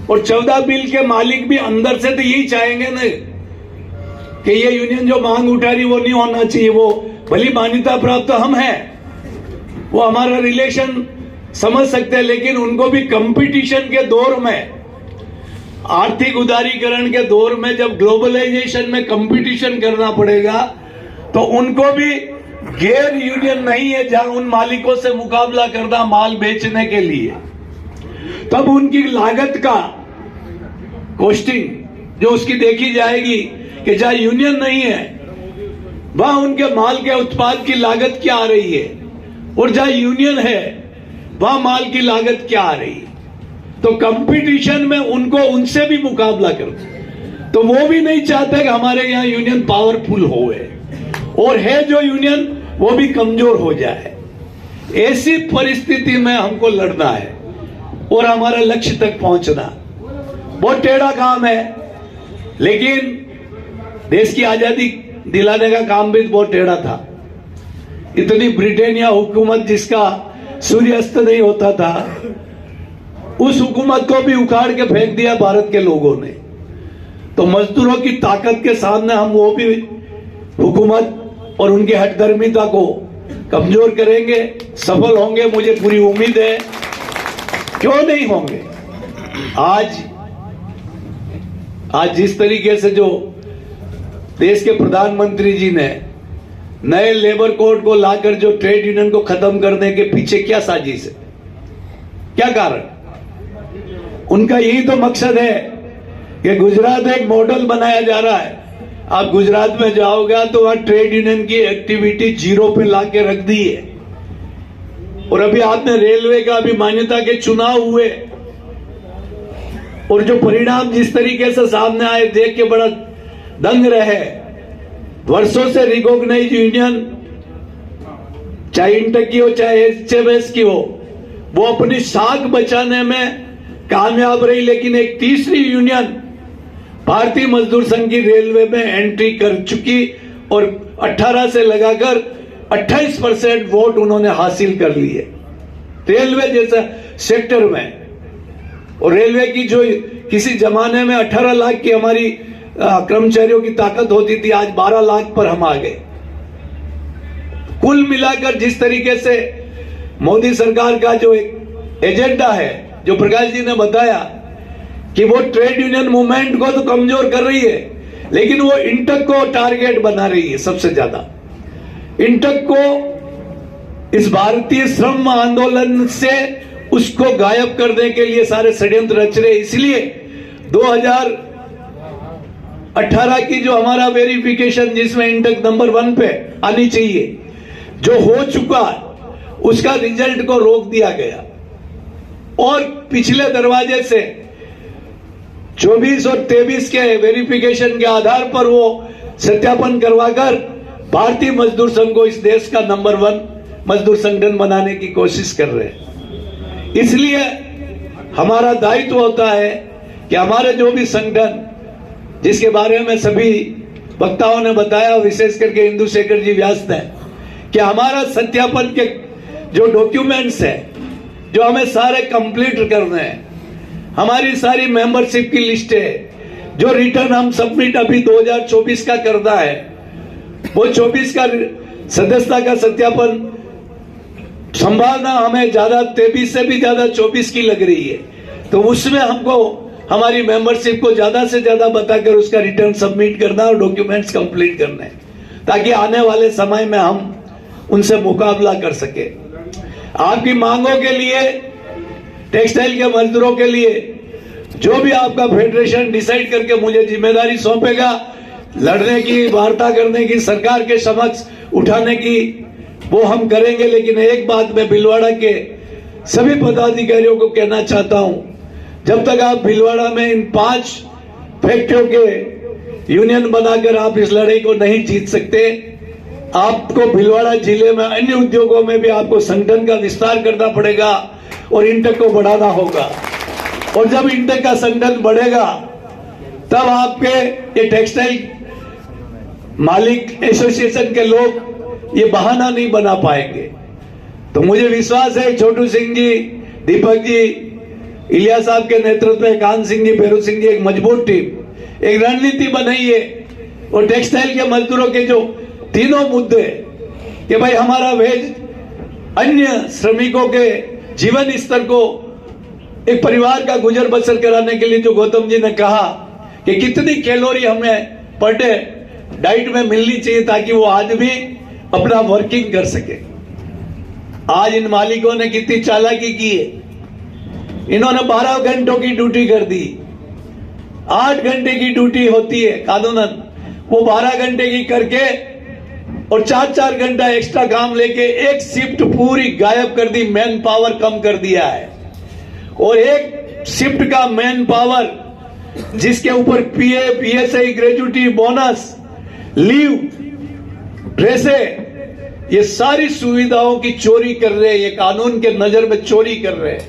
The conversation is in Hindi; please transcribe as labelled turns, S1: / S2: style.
S1: और 14 बिल के मालिक भी अंदर से तो यही चाहेंगे ना कि ये यूनियन जो मांग उठा रही वो नहीं होना चाहिए। वो भली मान्यता प्राप्त तो हम हैं, वो हमारा रिलेशन समझ सकते हैं, लेकिन उनको भी कंपटीशन के दौर में, आर्थिक उदारीकरण के दौर में, जब ग्लोबलाइजेशन में कंपटीशन करना पड़ेगा, तो उनको भी गैर यूनियन नहीं है जहां उन मालिकों से मुकाबला करना माल बेचने के लिए। तब उनकी लागत का कॉस्टिंग जो उसकी देखी जाएगी कि जहां यूनियन नहीं है वहां उनके माल के उत्पाद की लागत क्या आ रही है, और जहां यूनियन है वहां माल की लागत क्या आ रही है। तो कंपटीशन में उनको उनसे भी मुकाबला करो। तो वो भी नहीं चाहते कि हमारे यहाँ यूनियन पावरफुल होवे, और है जो यूनियन वो भी कमजोर हो जाए। ऐसी परिस्थिति में हमको लड़ना है और हमारा लक्ष्य तक पहुंचना। बहुत टेढ़ा काम है, लेकिन देश की आजादी दिलाने का काम भी बहुत टेढ़ा था। इतनी ब्रिटेनिया हुकूमत जिसका सूर्यास्त नहीं होता था, उस हुकूमत को भी उखाड़ के फेंक दिया भारत के लोगों ने। तो मजदूरों की ताकत के सामने हम वो भी हुकूमत और उनकी हठधर्मिता को कमजोर करेंगे, सफल होंगे, मुझे पूरी उम्मीद है। क्यों नहीं होंगे? आज जिस तरीके से जो देश के प्रधानमंत्री जी ने नए लेबर कोड को लाकर जो ट्रेड यूनियन को खत्म करने के पीछे क्या साजिश है, क्या कारण? उनका यही तो मकसद है कि गुजरात एक मॉडल बनाया जा रहा है। आप गुजरात में जाओगे तो वहां ट्रेड यूनियन की एक्टिविटी 0 पे लाके रख दी है। और अभी आपने रेलवे का भी मान्यता के चुनाव हुए, और जो परिणाम जिस तरीके से सामने आए देख के बड़ा दंग रहे। वर्षों से रिकॉग्नाइज यूनियन, चाहे इंटक की हो चाहे HMS की हो, वो अपनी साख बचाने में कामयाब रही। लेकिन एक तीसरी यूनियन भारतीय मजदूर संघ की रेलवे में एंट्री कर चुकी और 18 से लगाकर 28% वोट उन्होंने हासिल कर लिए रेलवे जैसा सेक्टर में। और रेलवे की जो किसी जमाने में 18 लाख की हमारी कर्मचारियों की ताकत होती थी, आज 12 लाख पर हम आ गए। कुल मिलाकर जिस तरीके से मोदी सरकार का जो एक एजेंडा है, जो प्रकाश जी ने बताया कि वो ट्रेड यूनियन मूवमेंट को तो कमजोर कर रही है, लेकिन वो इंटक को टारगेट बना रही है सबसे ज्यादा। इंटक को इस भारतीय श्रम आंदोलन से उसको गायब करने के लिए सारे षड्यंत्र रच रहे। इसलिए 2018 की जो हमारा वेरिफिकेशन जिसमें इंटक नंबर 1 पे आनी चाहिए, जो हो चुका उसका रिजल्ट को रोक दिया गया, और पिछले दरवाजे से 24 और 23 के वेरिफिकेशन के आधार पर वो सत्यापन करवाकर भारतीय मजदूर संघ को इस देश का नंबर 1 मजदूर संगठन बनाने की कोशिश कर रहे हैं। इसलिए हमारा दायित्व होता है कि हमारे जो भी संगठन, जिसके बारे में सभी वक्ताओं ने बताया, विशेष करके इंदु शेखर जी व्यास ने, कि हमारा सत्यापन के जो डॉक्यूमेंट्स है जो हमें सारे कंप्लीट करने हैं, हमारी सारी मेंबरशिप की लिस्ट है, जो रिटर्न हम सबमिट अभी 2024 का करना है, वो 24 का सदस्यता का सत्यापन संभावना हमें ज्यादा 23 से भी ज्यादा 24 की लग रही है। तो उसमें हमको हमारी मेंबरशिप को ज्यादा से ज्यादा बताकर उसका रिटर्न सबमिट करना और डॉक्यूमेंट्स कंप्लीट करना है, ताकि आने वाले समय में हम उनसे मुकाबला कर सके। आपकी मांगों के लिए, टेक्सटाइल के मजदूरों के लिए जो भी आपका फेडरेशन डिसाइड करके मुझे जिम्मेदारी सौंपेगा, लड़ने की, वार्ता करने की, सरकार के समक्ष उठाने की, वो हम करेंगे। लेकिन एक बात मैं भीलवाड़ा के सभी पदाधिकारियों को कहना चाहता हूं, जब तक आप भीलवाड़ा में इन 5 फैक्ट्रियों के यूनियन बनाकर आप इस लड़ाई को नहीं जीत सकते। आपको भीलवाड़ा जिले में अन्य उद्योगों में भी आपको संगठन का विस्तार करना पड़ेगा और इंटक को बढ़ाना होगा। और जब इंटक का संगठन बढ़ेगा तब आपके ये टेक्सटाइल मालिक एसोसिएशन के लोग ये बहाना नहीं बना पाएंगे। तो मुझे विश्वास है छोटू सिंह जी, दीपक जी, इलिया साहब के नेतृत्व में कान सिंह जी, भैरू सिंह जी, एक मजबूत टीम, एक रणनीति बनाई है। और टेक्सटाइल के मजदूरों के जो तीनों मुद्दे कि भाई हमारा वेज, अन्य श्रमिकों के जीवन स्तर को, एक परिवार का गुजर बसर कराने के लिए जो गौतम जी ने कहा कि कितनी कैलोरी हमें पर डे डाइट में मिलनी चाहिए ताकि वो आदमी अपना वर्किंग कर सके। आज इन मालिकों ने कितनी चालाकी की है, इन्होंने 12 घंटों की ड्यूटी कर दी। 8 घंटे की ड्यूटी होती है कानूनन, वो 12 घंटे की करके और 4-4 घंटा एक्स्ट्रा काम लेके एक शिफ्ट पूरी गायब कर दी, मैन पावर कम कर दिया है। और एक शिफ्ट का मैन पावर जिसके ऊपर पीए, पीएसआई, ग्रेजुएटी, बोनस, लीव, ड्रेसे, ये सारी सुविधाओं की चोरी कर रहे हैं, ये कानून के नजर में चोरी कर रहे हैं।